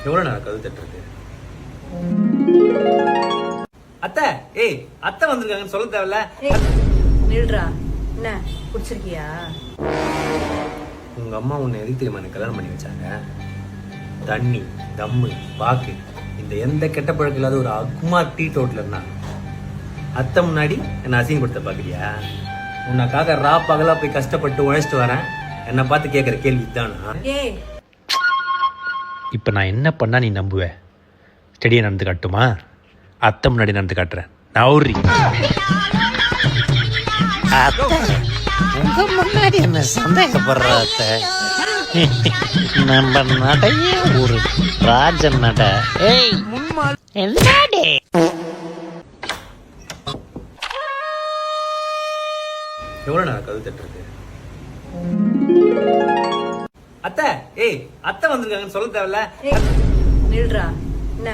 எவ்வளவு நேரம் கதவு தட்டுறது? அத்தை, ஏய் அத்தை வந்திருக்காங்கன்னு சொல்ல தேவையில்ல. நில்றா. என்ன குடிச்சிருக்கியா? உங்க அம்மா உன்னை எதுக்கு தெரியுமா எனக்கு கல்யாணம் பண்ணி வச்சாங்க? தண்ணி, தம்மு, வாக்கு, இந்த எந்த கெட்ட பழக்கம் இல்லாத ஒரு அக்குமார் டீ டோட்டில் இருந்தாங்க. அத்தை முன்னாடி என்னை அசிங்கப்படுத்த பாக்குறியா? உன்னக்காக ரா பகலா போய் கஷ்டப்பட்டு உழைச்சிட்டு வரேன். என்னை பார்த்து கேட்குற கேள்வி தானா? ஏய், இப்போ நான் என்ன பண்ணா நீ நம்புவ? ஸ்டெடியை நடந்து காட்டுமா? அத்தை முன்னாடி நடந்து காட்டுறேன். நவுரி உங்க முன்னாடி என்ன சந்தேகப்படுற அத்தை? நம்ம நடையே ஒரு ராஜ நட. ஏய் என்னடே எவ்வளவு நேரம் கதவு தட்டுறது? அத்தை, ஏய் அத்தை வந்திருக்காங்கன்னு சொல்ல தேவையில்ல. நில்றா. என்ன